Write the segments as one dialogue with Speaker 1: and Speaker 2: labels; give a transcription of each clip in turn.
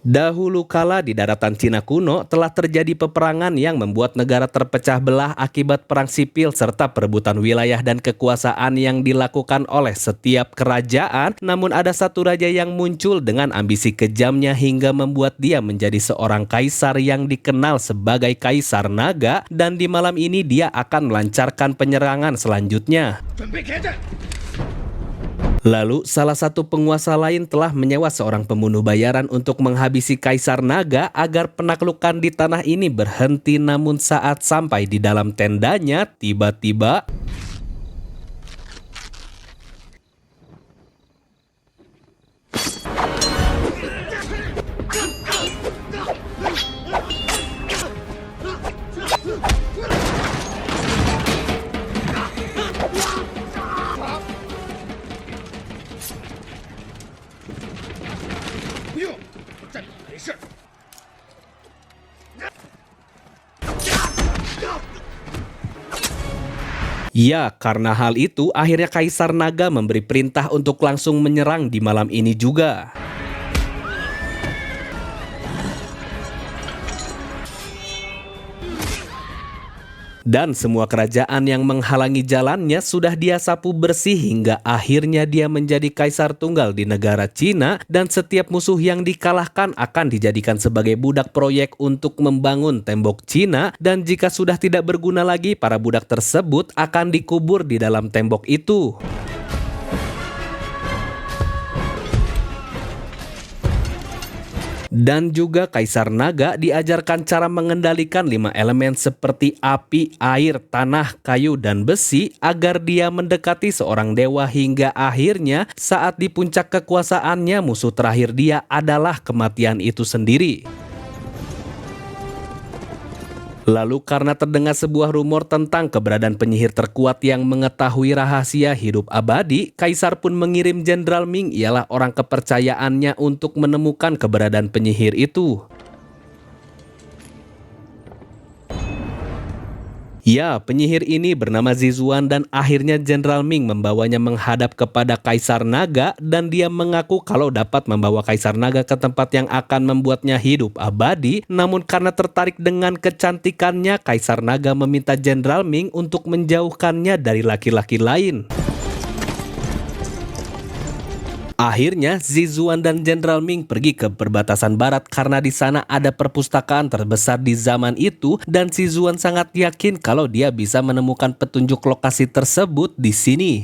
Speaker 1: Dahulu kala di daratan Cina kuno telah terjadi peperangan yang membuat negara terpecah belah akibat perang sipil serta perebutan wilayah dan kekuasaan yang dilakukan oleh setiap kerajaan. Namun ada satu raja yang muncul dengan ambisi kejamnya hingga membuat dia menjadi seorang kaisar yang dikenal sebagai Kaisar Naga, dan di malam ini dia akan melancarkan penyerangan selanjutnya. Lalu, salah satu penguasa lain telah menyewa seorang pembunuh bayaran untuk menghabisi Kaisar Naga agar penaklukan di tanah ini berhenti. Namun saat sampai di dalam tendanya, tiba-tiba ya, karena hal itu akhirnya Kaisar Naga memberi perintah untuk langsung menyerang di malam ini juga. Dan semua kerajaan yang menghalangi jalannya sudah dia sapu bersih hingga akhirnya dia menjadi kaisar tunggal di negara Cina, dan setiap musuh yang dikalahkan akan dijadikan sebagai budak proyek untuk membangun tembok Cina, dan jika sudah tidak berguna lagi, para budak tersebut akan dikubur di dalam tembok itu. Dan juga Kaisar Naga diajarkan cara mengendalikan 5 elemen seperti api, air, tanah, kayu, dan besi agar dia mendekati seorang dewa hingga akhirnya saat di puncak kekuasaannya musuh terakhir dia adalah kematian itu sendiri. Lalu karena terdengar sebuah rumor tentang keberadaan penyihir terkuat yang mengetahui rahasia hidup abadi, Kaisar pun mengirim Jenderal Ming, ialah orang kepercayaannya, untuk menemukan keberadaan penyihir itu. Ya, penyihir ini bernama Zizuan, dan akhirnya Jenderal Ming membawanya menghadap kepada Kaisar Naga, dan dia mengaku kalau dapat membawa Kaisar Naga ke tempat yang akan membuatnya hidup abadi. Namun karena tertarik dengan kecantikannya, Kaisar Naga meminta Jenderal Ming untuk menjauhkannya dari laki-laki lain. Akhirnya, Zizuan dan Jenderal Ming pergi ke perbatasan barat karena di sana ada perpustakaan terbesar di zaman itu, dan Zizuan sangat yakin kalau dia bisa menemukan petunjuk lokasi tersebut di sini.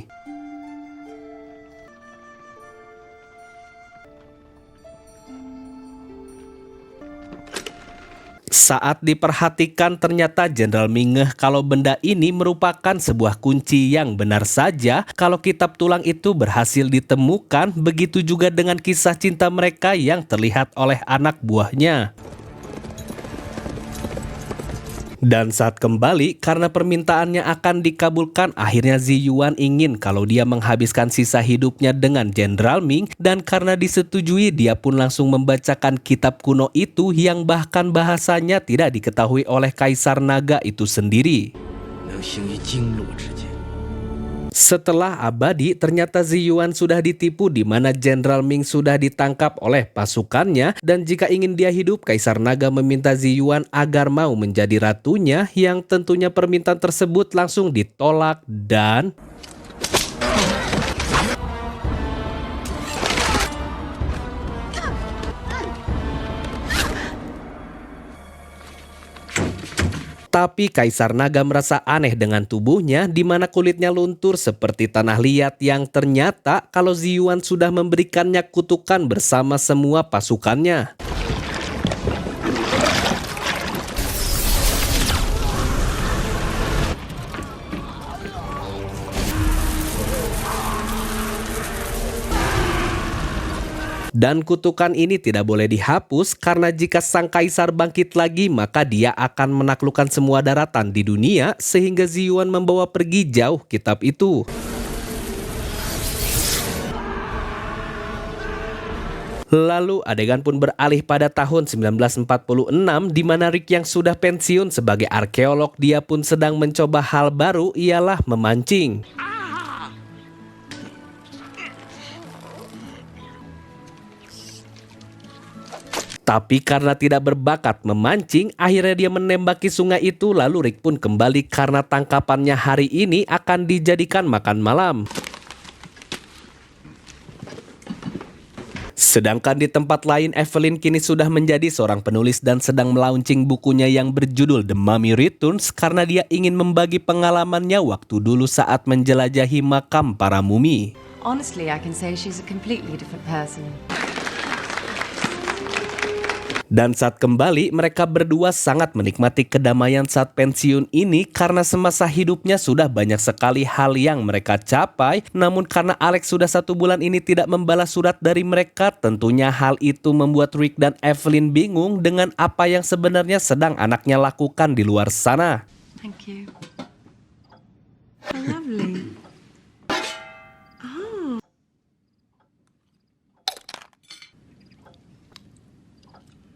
Speaker 1: Saat diperhatikan, ternyata Jenderal Ming ngeh kalau benda ini merupakan sebuah kunci yang benar saja. Kalau kitab tulang itu berhasil ditemukan, begitu juga dengan kisah cinta mereka yang terlihat oleh anak buahnya. Dan saat kembali, karena permintaannya akan dikabulkan, akhirnya Ziyuan ingin kalau dia menghabiskan sisa hidupnya dengan Jenderal Ming, dan karena disetujui, dia pun langsung membacakan kitab kuno itu yang bahkan bahasanya tidak diketahui oleh Kaisar Naga itu sendiri. Setelah abadi, ternyata Ziyuan sudah ditipu, di mana Jenderal Ming sudah ditangkap oleh pasukannya, dan jika ingin dia hidup, Kaisar Naga meminta Ziyuan agar mau menjadi ratunya, yang tentunya permintaan tersebut langsung ditolak. Dan tapi Kaisar Naga merasa aneh dengan tubuhnya, di mana kulitnya luntur seperti tanah liat, yang ternyata kalau Ziyuan sudah memberikannya kutukan bersama semua pasukannya. Dan kutukan ini tidak boleh dihapus, karena jika sang kaisar bangkit lagi, maka dia akan menaklukkan semua daratan di dunia, sehingga Ziyuan membawa pergi jauh kitab itu. Lalu adegan pun beralih pada tahun 1946, di mana Rick yang sudah pensiun sebagai arkeolog, dia pun sedang mencoba hal baru, ialah memancing. Tapi karena tidak berbakat memancing, akhirnya dia menembaki sungai itu lalu Rick pun kembali karena tangkapannya hari ini akan dijadikan makan malam. Sedangkan di tempat lain, Evelyn kini sudah menjadi seorang penulis dan sedang melaunching bukunya yang berjudul The Mummy Returns karena dia ingin membagi pengalamannya waktu dulu saat menjelajahi makam para mumi.
Speaker 2: Honestly, I can say she's a completely different person.
Speaker 1: Dan saat kembali, mereka berdua sangat menikmati kedamaian saat pensiun ini karena semasa hidupnya sudah banyak sekali hal yang mereka capai. Namun karena Alex sudah 1 bulan ini tidak membalas surat dari mereka, tentunya hal itu membuat Rick dan Evelyn bingung dengan apa yang sebenarnya sedang anaknya lakukan di luar sana.
Speaker 2: Thank you. Oh, lovely.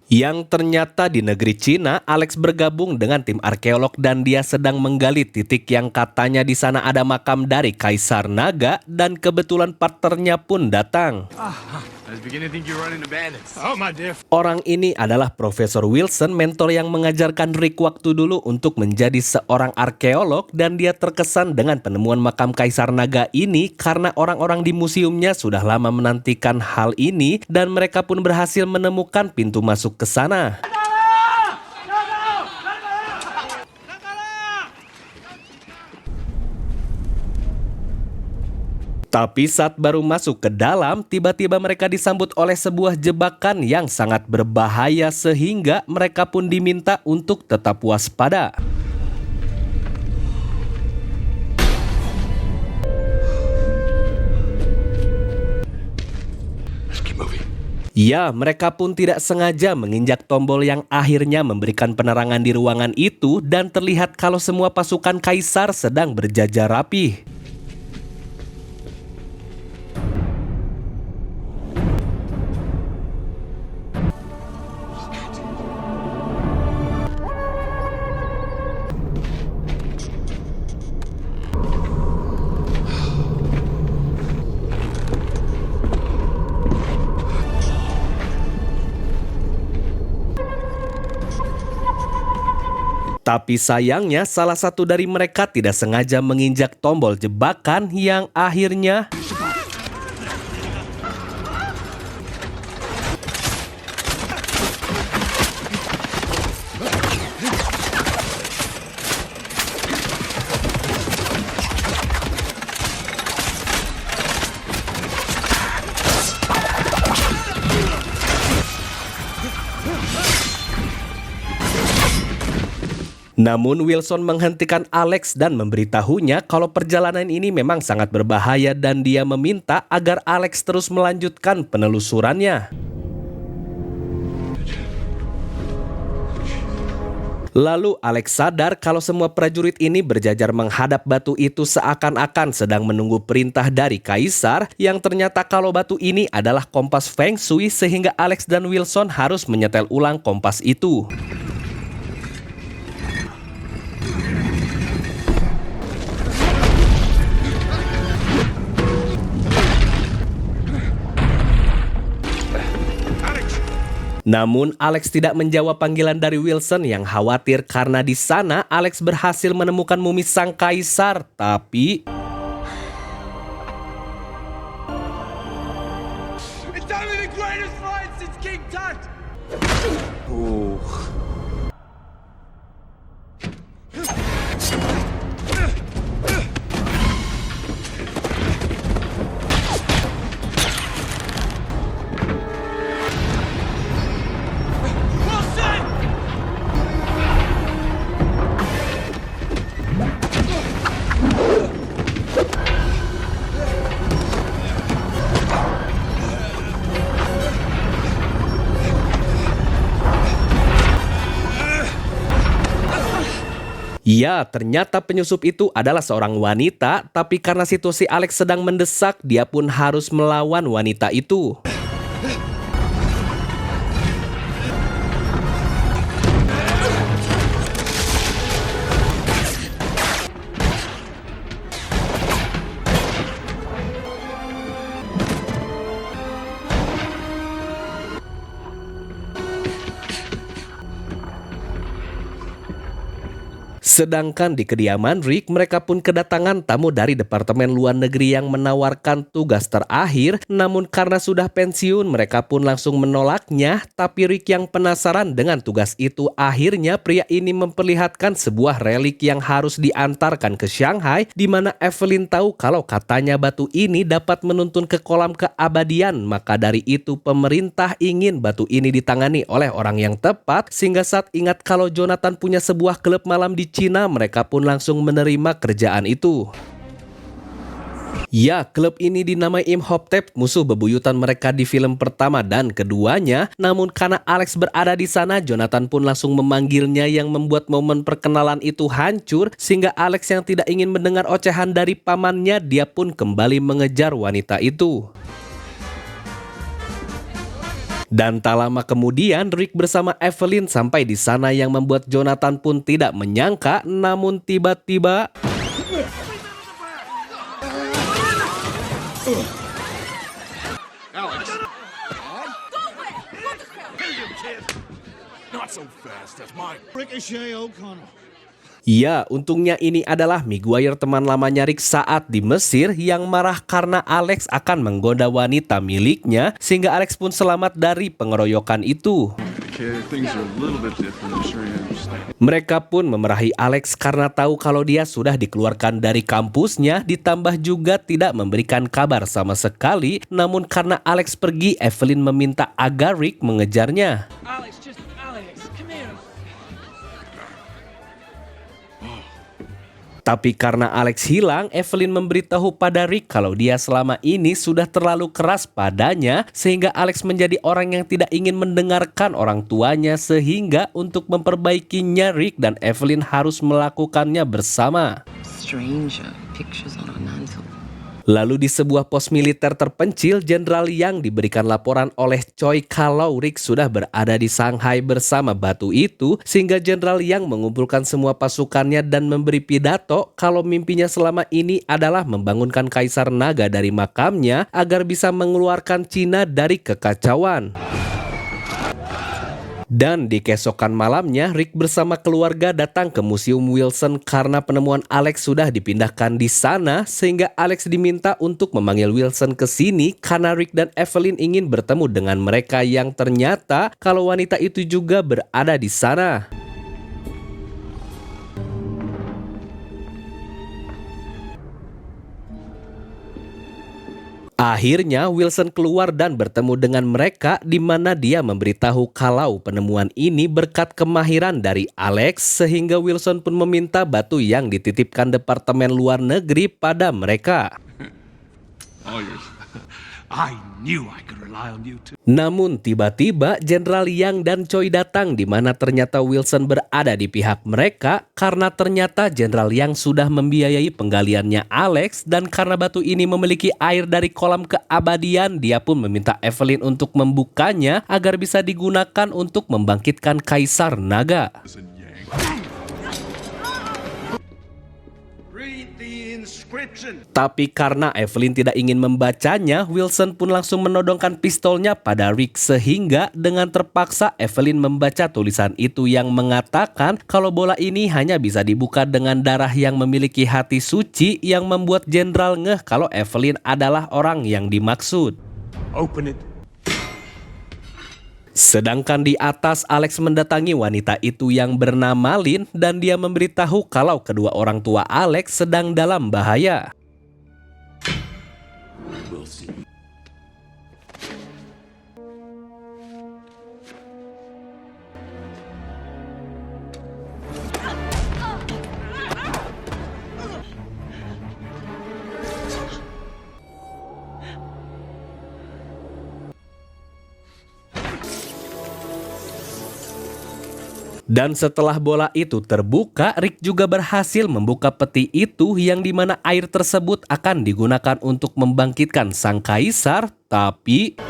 Speaker 1: Yang ternyata di negeri Cina, Alex bergabung dengan tim arkeolog dan dia sedang menggali titik yang katanya di sana ada makam dari Kaisar Naga dan kebetulan partnernya pun datang. Orang ini adalah Profesor Wilson, mentor yang mengajarkan Rick waktu dulu untuk menjadi seorang arkeolog dan dia terkesan dengan penemuan makam Kaisar Naga ini karena orang-orang di museumnya sudah lama menantikan hal ini dan mereka pun berhasil menemukan pintu masuk ke sana. Tapi saat baru masuk ke dalam, tiba-tiba mereka disambut oleh sebuah jebakan yang sangat berbahaya sehingga mereka pun diminta untuk tetap waspada. Ya, mereka pun tidak sengaja menginjak tombol yang akhirnya memberikan penerangan di ruangan itu dan terlihat kalau semua pasukan kaisar sedang berjajar rapi. Tapi sayangnya salah satu dari mereka tidak sengaja menginjak tombol jebakan yang akhirnya Namun Wilson menghentikan Alex dan memberitahunya kalau perjalanan ini memang sangat berbahaya dan dia meminta agar Alex terus melanjutkan penelusurannya. Lalu Alex sadar kalau semua prajurit ini berjajar menghadap batu itu seakan-akan sedang menunggu perintah dari Kaisar, yang ternyata kalau batu ini adalah kompas Feng Shui sehingga Alex dan Wilson harus menyetel ulang kompas itu. Namun Alex tidak menjawab panggilan dari Wilson yang khawatir karena di sana Alex berhasil menemukan mumi sang kaisar, tapi ya, ternyata penyusup itu adalah seorang wanita, tapi karena situasi Alex sedang mendesak, dia pun harus melawan wanita itu. Sedangkan di kediaman Rick, mereka pun kedatangan tamu dari Departemen Luar Negeri yang menawarkan tugas terakhir, namun karena sudah pensiun, mereka pun langsung menolaknya. Tapi Rick yang penasaran dengan tugas itu, akhirnya pria ini memperlihatkan sebuah relik yang harus diantarkan ke Shanghai, di mana Evelyn tahu kalau katanya batu ini dapat menuntun ke kolam keabadian. Maka dari itu pemerintah ingin batu ini ditangani oleh orang yang tepat, sehingga saat ingat kalau Jonathan punya sebuah klub malam di Cina, mereka pun langsung menerima kerjaan itu. Ya, klub ini dinamai Imhotep, musuh bebuyutan mereka di film pertama dan keduanya. Namun karena Alex berada di sana, Jonathan pun langsung memanggilnya yang membuat momen perkenalan itu hancur, sehingga Alex yang tidak ingin mendengar ocehan dari pamannya, dia pun kembali mengejar wanita itu. Dan tak lama kemudian Rick bersama Evelyn sampai di sana yang membuat Jonathan pun tidak menyangka, namun tiba-tiba
Speaker 3: Alex. Hey, you kid. Not so fast. That's mine.
Speaker 4: Ricochet O'Connell.
Speaker 1: ya, untungnya ini adalah Miguire, teman lamanya Rick saat di Mesir, yang marah karena Alex akan menggoda wanita miliknya, sehingga Alex pun selamat dari pengeroyokan itu. Mereka pun memarahi Alex karena tahu kalau dia sudah dikeluarkan dari kampusnya, ditambah juga tidak memberikan kabar sama sekali. Namun karena Alex pergi, Evelyn meminta agar Rick mengejarnya.
Speaker 5: Alex, come here.
Speaker 1: Tapi karena Alex hilang, Evelyn memberitahu pada Rick kalau dia selama ini sudah terlalu keras padanya, sehingga Alex menjadi orang yang tidak ingin mendengarkan orang tuanya, sehingga untuk memperbaikinya Rick dan Evelyn harus melakukannya bersama.
Speaker 2: Stranger pictures on our mantle.
Speaker 1: Lalu di sebuah pos militer terpencil, Jenderal Yang diberikan laporan oleh Choi kalau Rick sudah berada di Shanghai bersama batu itu, sehingga Jenderal Yang mengumpulkan semua pasukannya dan memberi pidato kalau mimpinya selama ini adalah membangunkan Kaisar Naga dari makamnya agar bisa mengeluarkan Cina dari kekacauan. Dan di keesokan malamnya, Rick bersama keluarga datang ke Museum Wilson karena penemuan Alex sudah dipindahkan di sana, sehingga Alex diminta untuk memanggil Wilson ke sini karena Rick dan Evelyn ingin bertemu dengan mereka, yang ternyata kalau wanita itu juga berada di sana. Akhirnya Wilson keluar dan bertemu dengan mereka, di mana dia memberitahu kalau penemuan ini berkat kemahiran dari Alex, sehingga Wilson pun meminta batu yang dititipkan Departemen Luar Negeri pada mereka.
Speaker 3: Oh, yes. I knew I could rely on you too.
Speaker 1: Namun tiba-tiba Jenderal Yang dan Choi datang, di mana ternyata Wilson berada di pihak mereka karena ternyata Jenderal Yang sudah membiayai penggaliannya Alex, dan karena batu ini memiliki air dari kolam keabadian, dia pun meminta Evelyn untuk membukanya agar bisa digunakan untuk membangkitkan Kaisar Naga.
Speaker 3: Listen, Yang. Read the inscription.
Speaker 1: Tapi karena Evelyn tidak ingin membacanya, Wilson pun langsung menodongkan pistolnya pada Rick, sehingga dengan terpaksa Evelyn membaca tulisan itu yang mengatakan kalau bola ini hanya bisa dibuka dengan darah yang memiliki hati suci, yang membuat Jenderal ngeh kalau Evelyn adalah orang yang dimaksud.
Speaker 3: Open it.
Speaker 1: Sedangkan di atas, Alex mendatangi wanita itu yang bernama Lynn, dan dia memberitahu kalau kedua orang tua Alex sedang dalam bahaya.
Speaker 3: We'll see.
Speaker 1: Dan setelah bola itu terbuka, Rick juga berhasil membuka peti itu, yang dimana air tersebut akan digunakan untuk membangkitkan sang kaisar. Tapi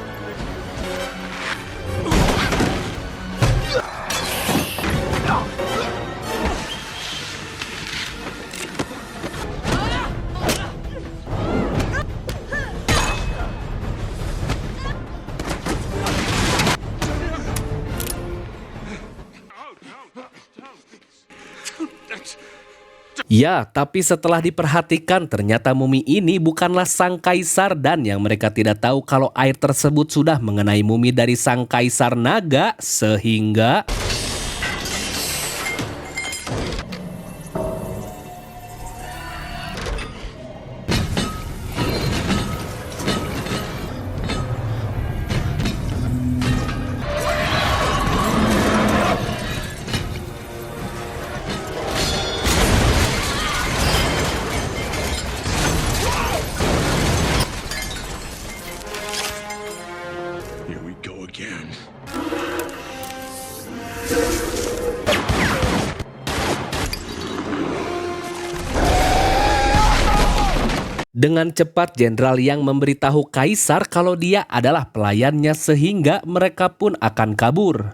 Speaker 1: Ya, tapi setelah diperhatikan ternyata mumi ini bukanlah sang kaisar dan yang mereka tidak tahu kalau air tersebut sudah mengenai mumi dari sang kaisar naga sehingga
Speaker 3: Here we go again.
Speaker 1: dengan cepat jenderal yang memberitahu kaisar kalau dia adalah pelayannya sehingga mereka pun akan kabur.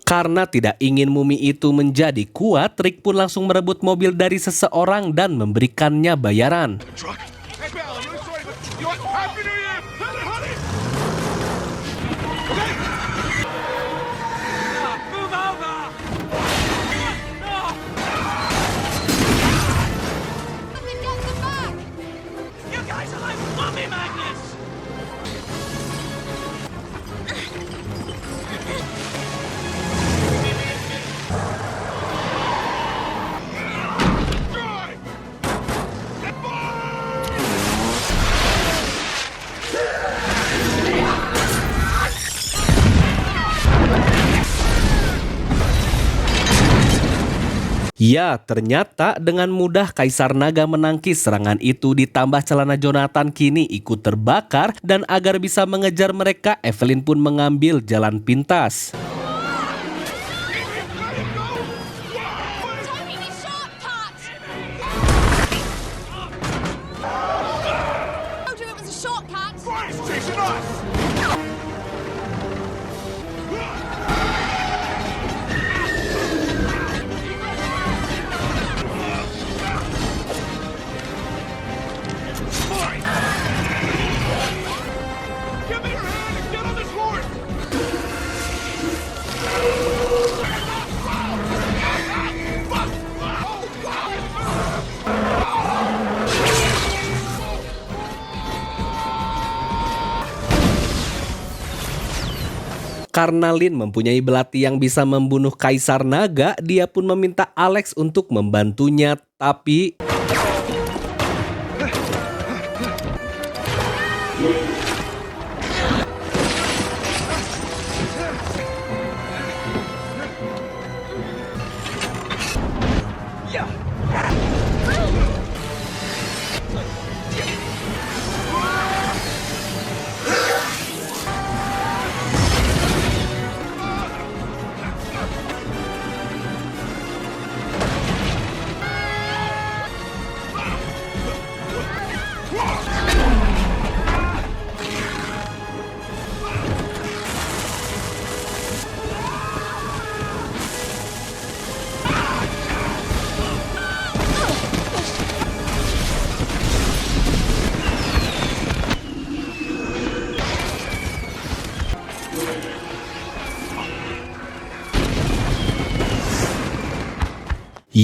Speaker 1: Karena tidak ingin mumi itu menjadi kuat, Rick pun langsung merebut mobil dari seseorang dan memberikannya bayaran.
Speaker 3: Truck. Hey, pal, I'm really sorry, but you know what? Happy New Year! Honey, honey! Okay.
Speaker 5: Move over! No! You guys are like mummy magnets!
Speaker 1: Ya, ternyata dengan mudah Kaisar Naga menangkis serangan itu ditambah celana Jonathan kini ikut terbakar dan agar bisa mengejar mereka, Evelyn pun mengambil jalan pintas.
Speaker 3: Christ, chasing us! Fine. Give me your hand and get on this horse!
Speaker 1: Karena Lin mempunyai belati yang bisa membunuh Kaisar Naga, dia pun meminta Alex untuk membantunya, tapi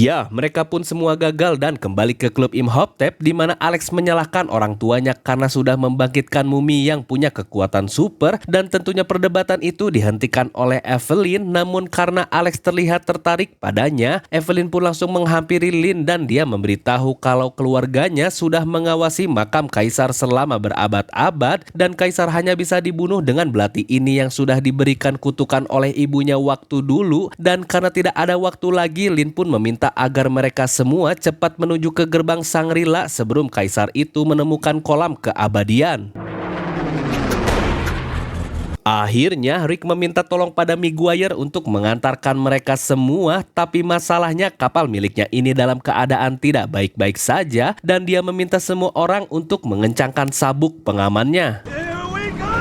Speaker 1: ya, mereka pun semua gagal dan kembali ke klub Imhotep di mana Alex menyalahkan orang tuanya karena sudah membangkitkan mumi yang punya kekuatan super dan tentunya perdebatan itu dihentikan oleh Evelyn, namun karena Alex terlihat tertarik padanya, Evelyn pun langsung menghampiri Lin dan dia memberitahu kalau keluarganya sudah mengawasi makam kaisar selama berabad-abad dan kaisar hanya bisa dibunuh dengan belati ini yang sudah diberikan kutukan oleh ibunya waktu dulu, dan karena tidak ada waktu lagi, Lin pun meminta agar mereka semua cepat menuju ke gerbang Shangri-La sebelum kaisar itu menemukan kolam keabadian. Akhirnya Rick meminta tolong pada Miguire untuk mengantarkan mereka semua, tapi masalahnya kapal miliknya ini dalam keadaan tidak baik-baik saja dan dia meminta semua orang untuk mengencangkan sabuk pengamannya.
Speaker 3: Here we go!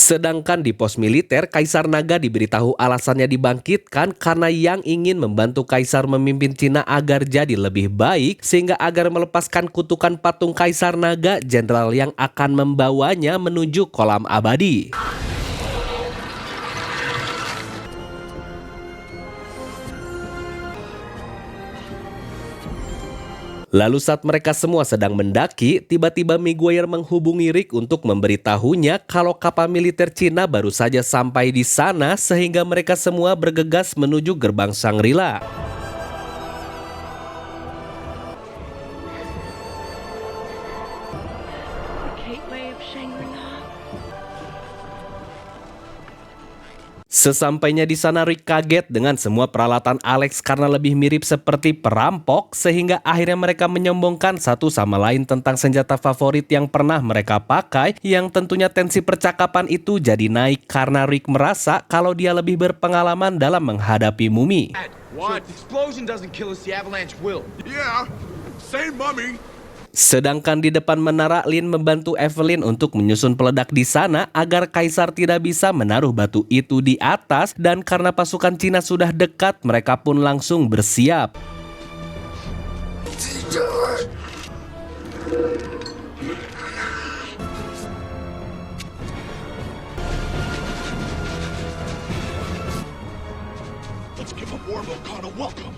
Speaker 1: Sedangkan di pos militer, Kaisar Naga diberitahu alasannya dibangkitkan karena Yang ingin membantu Kaisar memimpin Cina agar jadi lebih baik, sehingga agar melepaskan kutukan patung Kaisar Naga, Jenderal Yang akan membawanya menuju kolam abadi. Lalu saat mereka semua sedang mendaki, tiba-tiba Miguire menghubungi Rick untuk memberitahunya kalau kapal militer Cina baru saja sampai di sana, sehingga mereka semua bergegas menuju gerbang Shangri-La.
Speaker 2: Gateway of Shangri-La.
Speaker 1: Sesampainya di sana, Rick kaget dengan semua peralatan Alex karena lebih mirip seperti perampok, sehingga akhirnya mereka menyombongkan satu sama lain tentang senjata favorit yang pernah mereka pakai, yang tentunya tensi percakapan itu jadi naik karena Rick merasa kalau dia lebih berpengalaman dalam menghadapi mumi.
Speaker 4: What? The explosion doesn't kill us, the avalanche will.
Speaker 3: Yeah, same mummy.
Speaker 1: Sedangkan di depan menara, Lin membantu Evelyn untuk menyusun peledak di sana agar Kaisar tidak bisa menaruh batu itu di atas, dan karena pasukan Cina sudah dekat, mereka pun langsung bersiap.
Speaker 3: Let's give a war volcano welcome.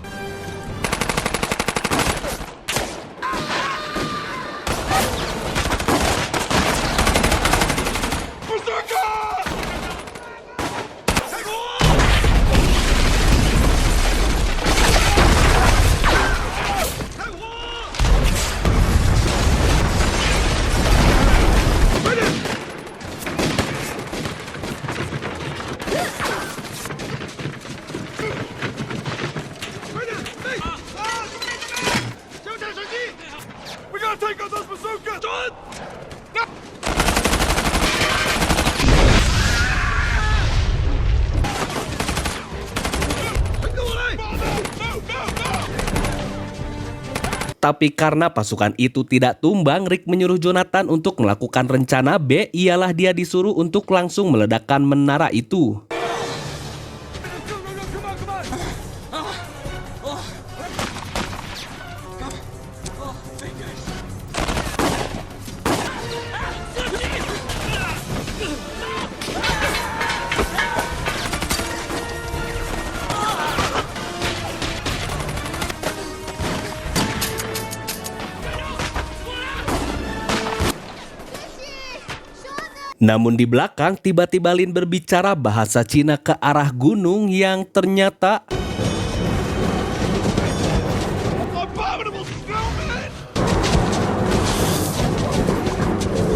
Speaker 5: We gotta take out those bazookas!
Speaker 1: Tapi karena pasukan itu tidak tumbang, Rick menyuruh Jonathan untuk melakukan rencana B, ialah dia disuruh untuk langsung meledakkan menara itu. Namun di belakang, tiba-tiba Lin berbicara bahasa Cina ke arah gunung yang ternyata
Speaker 3: Abominable snowman!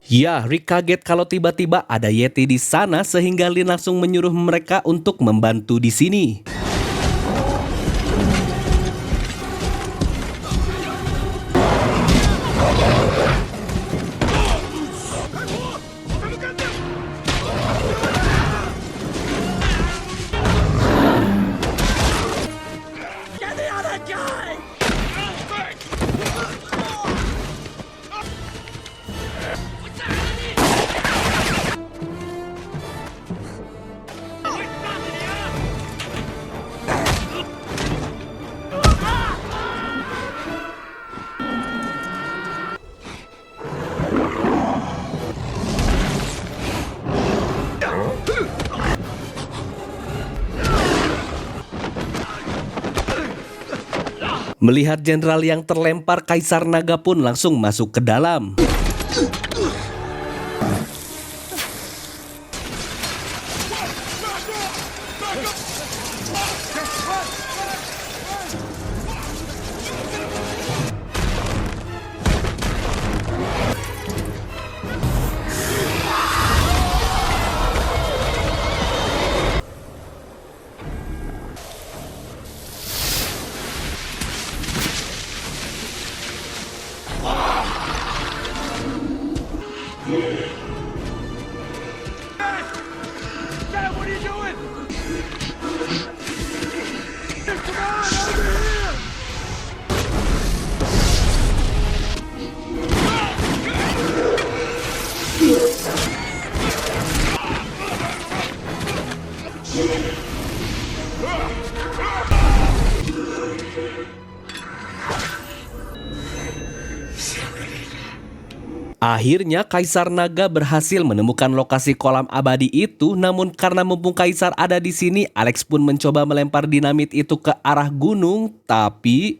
Speaker 1: ya, Rick kaget kalau tiba-tiba ada Yeti di sana, sehingga Lin langsung menyuruh mereka untuk membantu di sini.
Speaker 5: Get the other guy!
Speaker 1: Melihat jenderal yang terlempar, Kaisar Naga pun langsung masuk ke dalam.
Speaker 5: Dad, what are you doing?
Speaker 1: Akhirnya Kaisar Naga berhasil menemukan lokasi kolam abadi itu, namun karena mumpung Kaisar ada di sini, Alex pun mencoba melempar dinamit itu ke arah gunung, tapi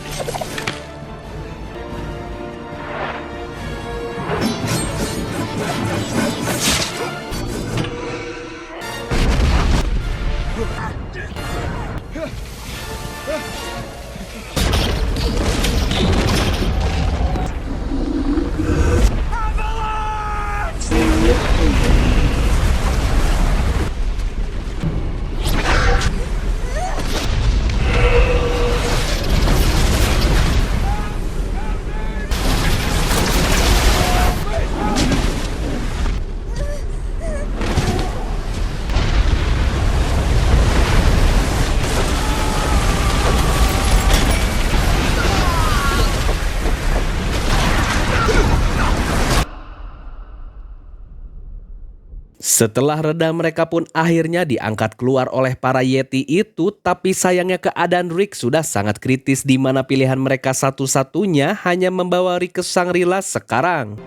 Speaker 1: setelah reda mereka pun akhirnya diangkat keluar oleh para Yeti itu, tapi sayangnya keadaan Rick sudah sangat kritis di mana pilihan mereka satu-satunya hanya membawa Rick ke Shangri-La sekarang.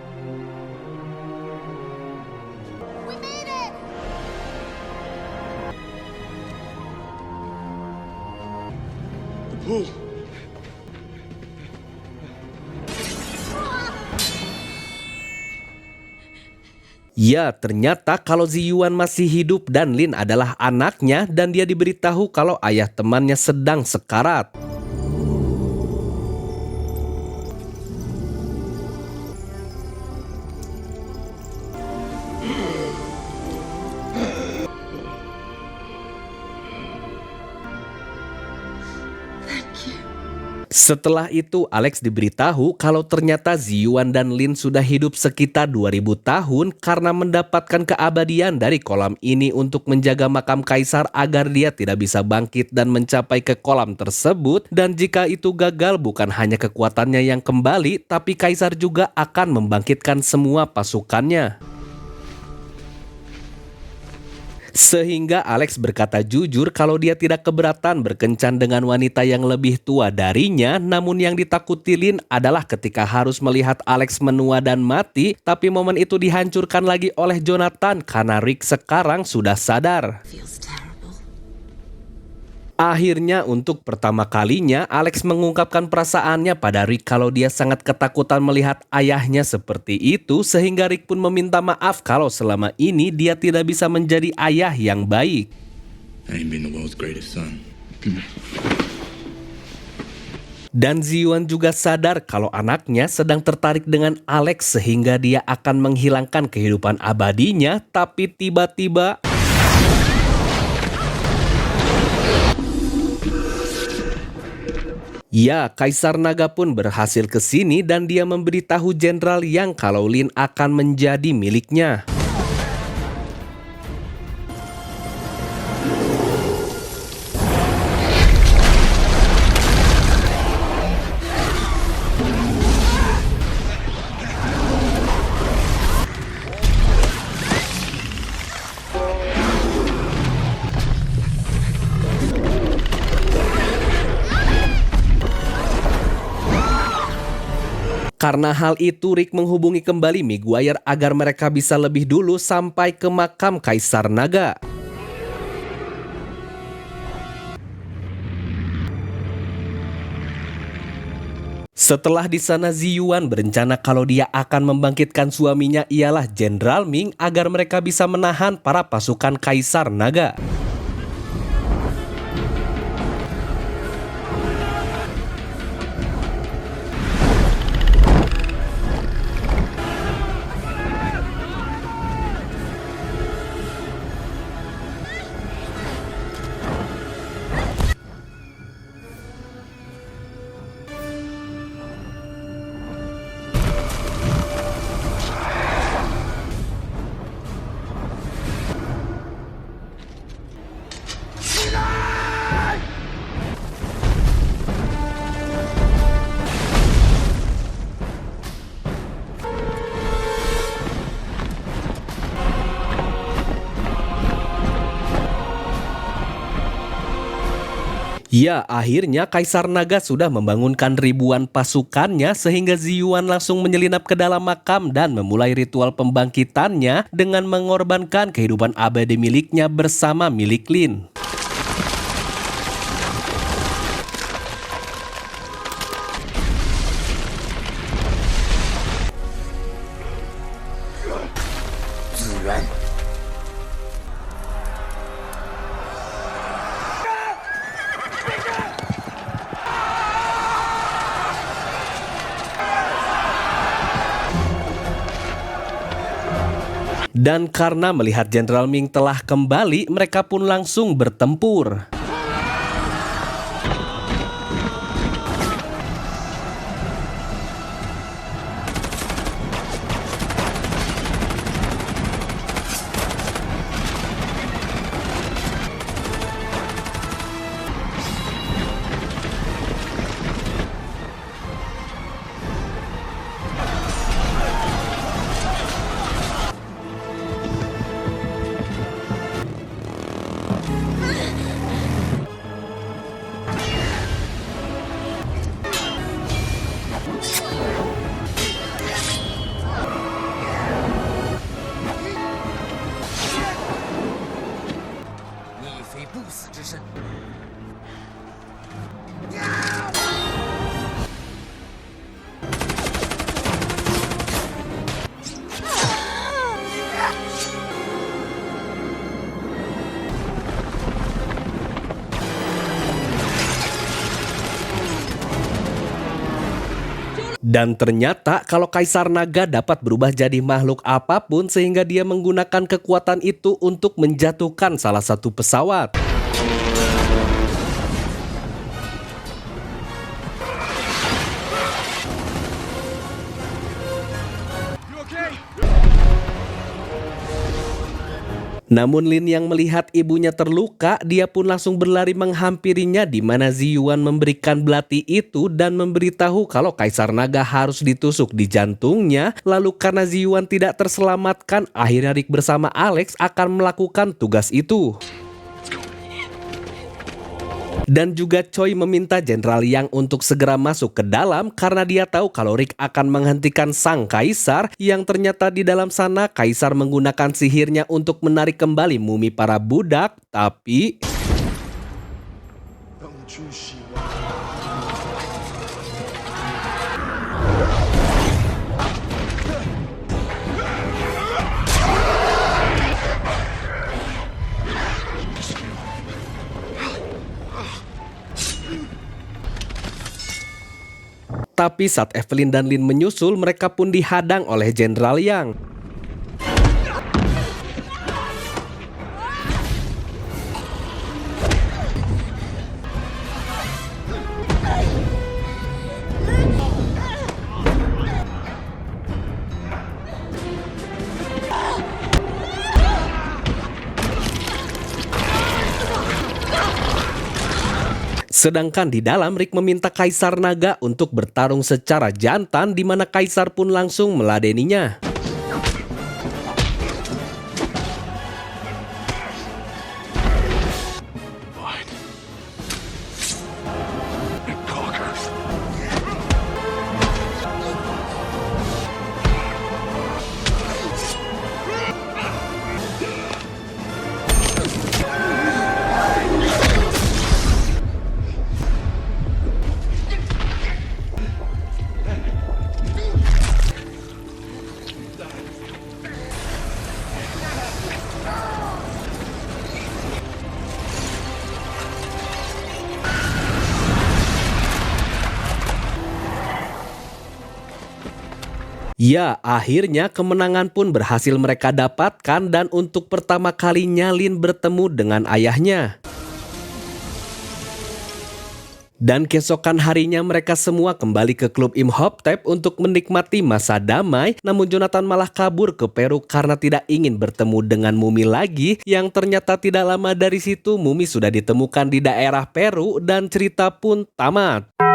Speaker 1: Ya, ternyata kalau Ziyuan masih hidup dan Lin adalah anaknya dan dia diberitahu kalau ayah temannya sedang sekarat. Setelah itu, Alex diberitahu kalau ternyata Ziyuan dan Lin sudah hidup sekitar 2000 tahun karena mendapatkan keabadian dari kolam ini untuk menjaga makam Kaisar agar dia tidak bisa bangkit dan mencapai ke kolam tersebut. Dan jika itu gagal, bukan hanya kekuatannya yang kembali, tapi Kaisar juga akan membangkitkan semua pasukannya. Sehingga Alex berkata jujur kalau dia tidak keberatan berkencan dengan wanita yang lebih tua darinya, namun yang ditakuti Lin adalah ketika harus melihat Alex menua dan mati, tapi momen itu dihancurkan lagi oleh Jonathan karena Rick sekarang sudah sadar. Akhirnya untuk pertama kalinya Alex mengungkapkan perasaannya pada Rick kalau dia sangat ketakutan melihat ayahnya seperti itu, sehingga Rick pun meminta maaf kalau selama ini dia tidak bisa menjadi ayah yang baik.
Speaker 6: I ain't been the world's greatest son.
Speaker 1: Dan Ziyuan juga sadar kalau anaknya sedang tertarik dengan Alex sehingga dia akan menghilangkan kehidupan abadinya, tapi tiba-tiba ya, Kaisar Naga pun berhasil ke sini dan dia memberitahu Jenderal Yang kalau Lin akan menjadi miliknya. Karena hal itu, Rick menghubungi kembali Maguire agar mereka bisa lebih dulu sampai ke makam Kaisar Naga. Setelah di sana, Ziyuan berencana kalau dia akan membangkitkan suaminya ialah Jenderal Ming agar mereka bisa menahan para pasukan Kaisar Naga. Ya, akhirnya Kaisar Naga sudah membangunkan ribuan pasukannya sehingga Ziyuan langsung menyelinap ke dalam makam dan memulai ritual pembangkitannya dengan mengorbankan kehidupan abadi miliknya bersama milik Lin. Dan karena melihat Jenderal Ming telah kembali, mereka pun langsung bertempur. Dan ternyata kalau Kaisar Naga dapat berubah jadi makhluk apapun sehingga dia menggunakan kekuatan itu untuk menjatuhkan salah satu pesawat. Namun Lin yang melihat ibunya terluka, dia pun langsung berlari menghampirinya di mana Ziyuan memberikan belati itu dan memberitahu kalau Kaisar Naga harus ditusuk di jantungnya. Lalu karena Ziyuan tidak terselamatkan, akhirnya Rick bersama Alex akan melakukan tugas itu. Dan juga Choi meminta Jenderal Yang untuk segera masuk ke dalam karena dia tahu kalau Rick akan menghentikan sang kaisar, yang ternyata di dalam sana kaisar menggunakan sihirnya untuk menarik kembali mumi para budak, tapi saat Evelyn dan Lin menyusul, mereka pun dihadang oleh Jenderal Yang. Sedangkan di dalam, Rick meminta Kaisar Naga untuk bertarung secara jantan, di mana Kaisar pun langsung meladeninya.
Speaker 3: Fight. And conquer.
Speaker 1: Ya, akhirnya kemenangan pun berhasil mereka dapatkan dan untuk pertama kalinya Lin bertemu dengan ayahnya. Dan keesokan harinya mereka semua kembali ke klub Imhotep untuk menikmati masa damai, namun Jonathan malah kabur ke Peru karena tidak ingin bertemu dengan mumi lagi, yang ternyata tidak lama dari situ mumi sudah ditemukan di daerah Peru dan cerita pun tamat.